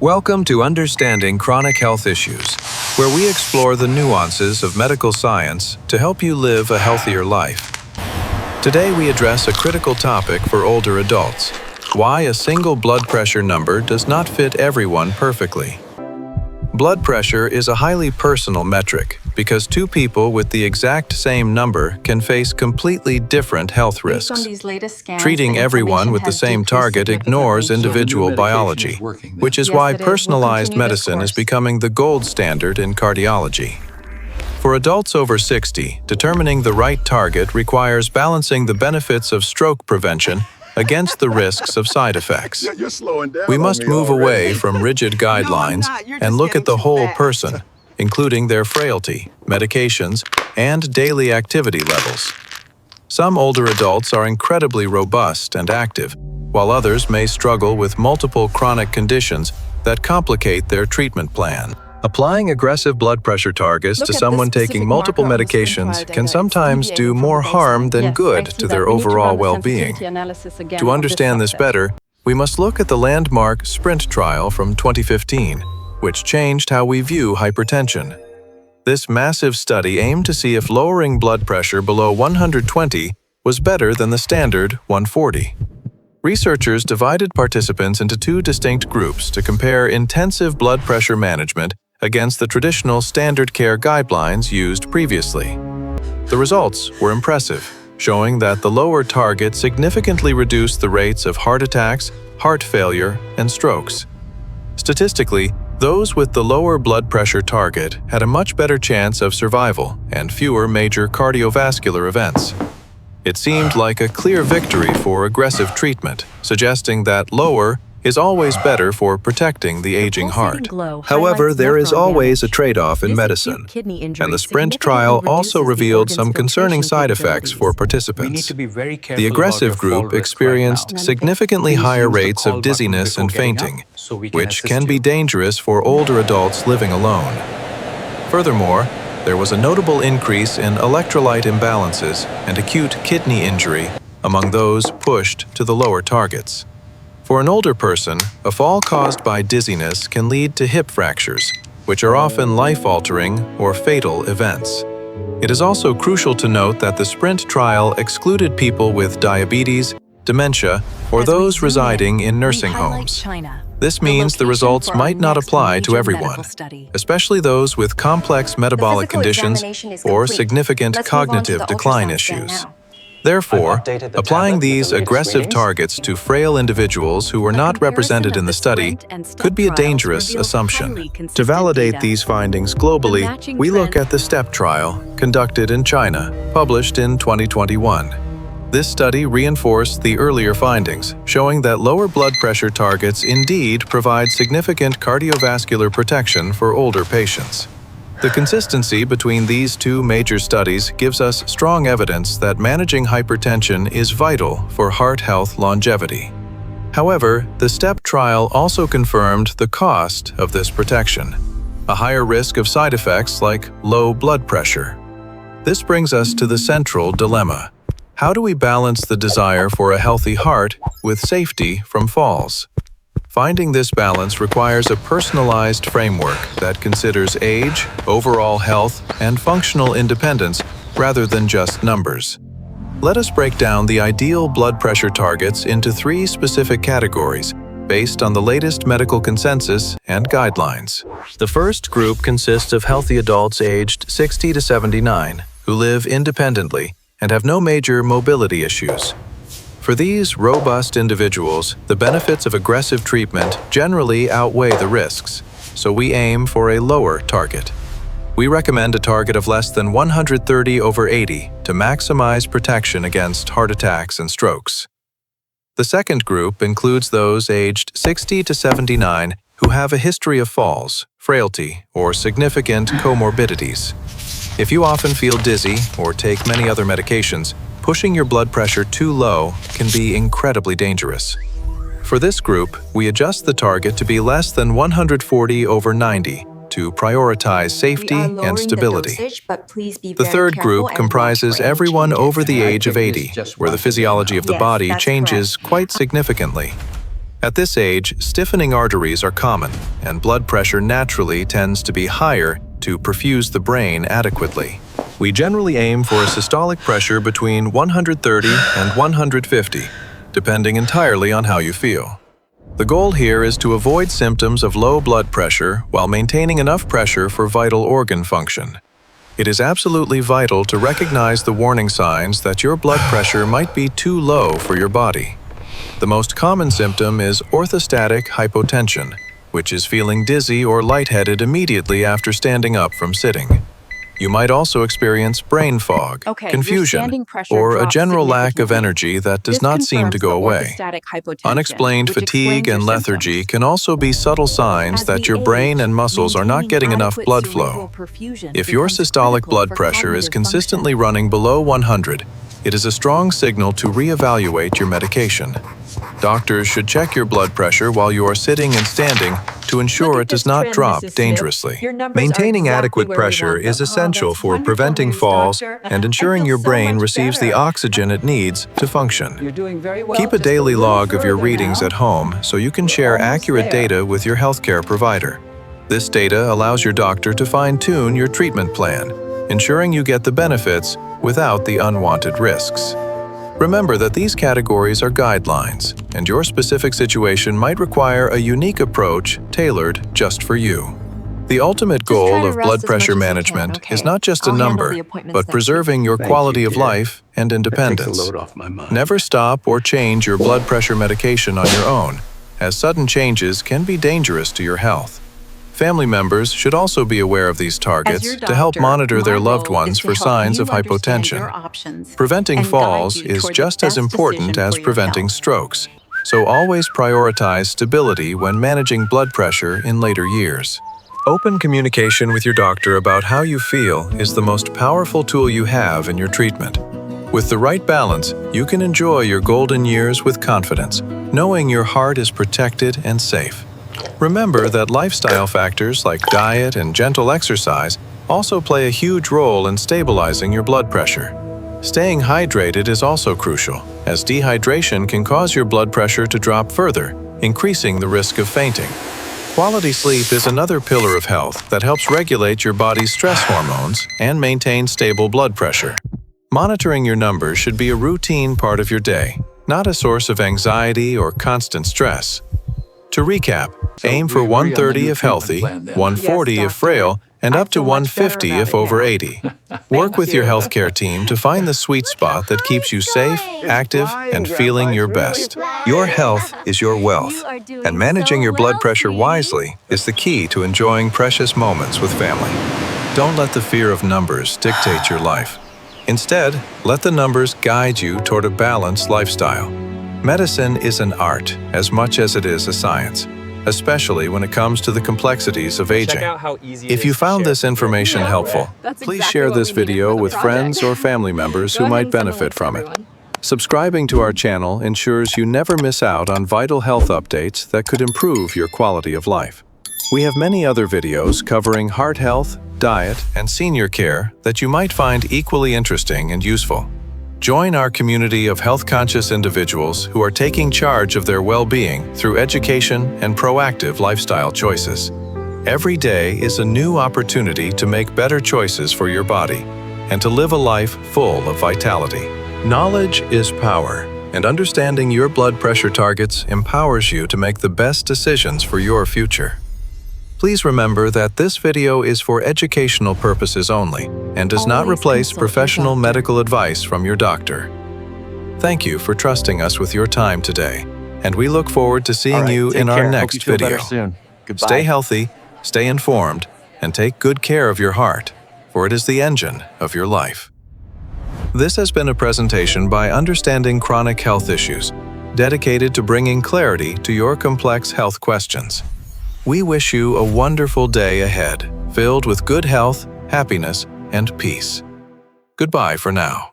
Welcome to Understanding Chronic Health Issues, where we explore the nuances of medical science to help you live a healthier life. Today we address a critical topic for older adults: why a single blood pressure number does not fit everyone perfectly. Blood pressure is a highly personal metric because two people with the exact same number can face completely different health risks. Treating everyone with the same target ignores individual biology, which is why personalized medicine is becoming the gold standard in cardiology. For adults over 60, determining the right target requires balancing the benefits of stroke prevention against the risks of side effects. We must move away from rigid guidelines and look at the whole person, including their frailty, medications, and daily activity levels. Some older adults are incredibly robust and active, while others may struggle with multiple chronic conditions that complicate their treatment plan. Applying aggressive blood pressure targets to someone taking multiple medications can sometimes do more harm than good to their overall well-being. To understand this better, we must look at the landmark SPRINT trial from 2015, which changed how we view hypertension. This massive study aimed to see if lowering blood pressure below 120 was better than the standard 140. Researchers divided participants into two distinct groups to compare intensive blood pressure management against the traditional standard care guidelines used previously. The results were impressive, showing that the lower target significantly reduced the rates of heart attacks, heart failure, and strokes. Statistically, those with the lower blood pressure target had a much better chance of survival and fewer major cardiovascular events. It seemed like a clear victory for aggressive treatment, suggesting that lower is always better for protecting the aging heart. However, there is always a trade-off in medicine, and the SPRINT trial also revealed some concerning side effects for participants. The aggressive group experienced significantly higher rates of dizziness and fainting, which can be dangerous for older adults living alone. Furthermore, there was a notable increase in electrolyte imbalances and acute kidney injury among those pushed to the lower targets. For an older person, a fall caused by dizziness can lead to hip fractures, which are often life-altering or fatal events. It is also crucial to note that the SPRINT trial excluded people with diabetes, dementia, or those residing in nursing homes. This means the results might not apply to everyone, especially those with complex metabolic conditions or significant cognitive decline issues. Therefore, applying these aggressive targets to frail individuals who were not represented in the study could be a dangerous assumption. To validate these findings globally, we look at the STEP trial conducted in China, published in 2021. This study reinforced the earlier findings, showing that lower blood pressure targets indeed provide significant cardiovascular protection for older patients. The consistency between these two major studies gives us strong evidence that managing hypertension is vital for heart health longevity. However, the STEP trial also confirmed the cost of this protection: a higher risk of side effects like low blood pressure. This brings us to the central dilemma: how do we balance the desire for a healthy heart with safety from falls? Finding this balance requires a personalized framework that considers age, overall health, and functional independence rather than just numbers. Let us break down the ideal blood pressure targets into three specific categories based on the latest medical consensus and guidelines. The first group consists of healthy adults aged 60 to 79 who live independently and have no major mobility issues. For these robust individuals, the benefits of aggressive treatment generally outweigh the risks, so we aim for a lower target. We recommend a target of less than 130/80 to maximize protection against heart attacks and strokes. The second group includes those aged 60 to 79 who have a history of falls, frailty, or significant comorbidities. If you often feel dizzy or take many other medications, pushing your blood pressure too low can be incredibly dangerous. For this group, we adjust the target to be less than 140/90 to prioritize safety and stability. The third group comprises everyone over the age of 80, where the physiology of the body changes quite significantly. At this age, stiffening arteries are common, and blood pressure naturally tends to be higher to perfuse the brain adequately. We generally aim for a systolic pressure between 130 and 150, depending entirely on how you feel. The goal here is to avoid symptoms of low blood pressure while maintaining enough pressure for vital organ function. It is absolutely vital to recognize the warning signs that your blood pressure might be too low for your body. The most common symptom is orthostatic hypotension, which is feeling dizzy or lightheaded immediately after standing up from sitting. You might also experience brain fog, confusion, or a general lack of energy that does not seem to go away. Unexplained fatigue and lethargy can also be subtle signs that your brain and muscles are not getting enough blood flow. If your systolic blood pressure is consistently running below 100, it is a strong signal to reevaluate your medication. Doctors should check your blood pressure while you are sitting and standing to ensure it does not drop dangerously. Maintaining adequate pressure is essential for preventing falls and ensuring your brain receives the oxygen it needs to function. Keep a daily log of your readings at home so you can share accurate data with your healthcare provider. This data allows your doctor to fine-tune your treatment plan, ensuring you get the benefits without the unwanted risks. Remember that these categories are guidelines, and your specific situation might require a unique approach tailored just for you. The ultimate goal of blood pressure management is not just a number, but preserving your quality of life and independence. Never stop or change your blood pressure medication on your own, as sudden changes can be dangerous to your health. Family members should also be aware of these targets to help monitor their loved ones for signs of hypotension. Preventing falls is just as important as preventing strokes, so always prioritize stability when managing blood pressure in later years. Open communication with your doctor about how you feel is the most powerful tool you have in your treatment. With the right balance, you can enjoy your golden years with confidence, knowing your heart is protected and safe. Remember that lifestyle factors like diet and gentle exercise also play a huge role in stabilizing your blood pressure. Staying hydrated is also crucial, as dehydration can cause your blood pressure to drop further, increasing the risk of fainting. Quality sleep is another pillar of health that helps regulate your body's stress hormones and maintain stable blood pressure. Monitoring your numbers should be a routine part of your day, not a source of anxiety or constant stress. To recap, aim for 130 if healthy, 140 if frail, and up to 150 if over 80. Work with your healthcare team to find the sweet spot that keeps you safe, active, and feeling your best. Your health is your wealth, and managing your blood pressure wisely is the key to enjoying precious moments with family. Don't let the fear of numbers dictate your life. Instead, let the numbers guide you toward a balanced lifestyle. Medicine is an art as much as it is a science, especially when it comes to the complexities of aging. If you found this information helpful, please share this video with friends or family members who might benefit from it. Subscribing to our channel ensures you never miss out on vital health updates that could improve your quality of life. We have many other videos covering heart health, diet, and senior care that you might find equally interesting and useful. Join our community of health-conscious individuals who are taking charge of their well-being through education and proactive lifestyle choices. Every day is a new opportunity to make better choices for your body and to live a life full of vitality. Knowledge is power, and understanding your blood pressure targets empowers you to make the best decisions for your future. Please remember that this video is for educational purposes only and does not replace professional medical advice from your doctor. Thank you for trusting us with your time today, and we look forward to seeing you in our next video. Stay healthy, stay informed, and take good care of your heart, for it is the engine of your life. This has been a presentation by Understanding Chronic Health Issues, dedicated to bringing clarity to your complex health questions. We wish you a wonderful day ahead, filled with good health, happiness, and peace. Goodbye for now.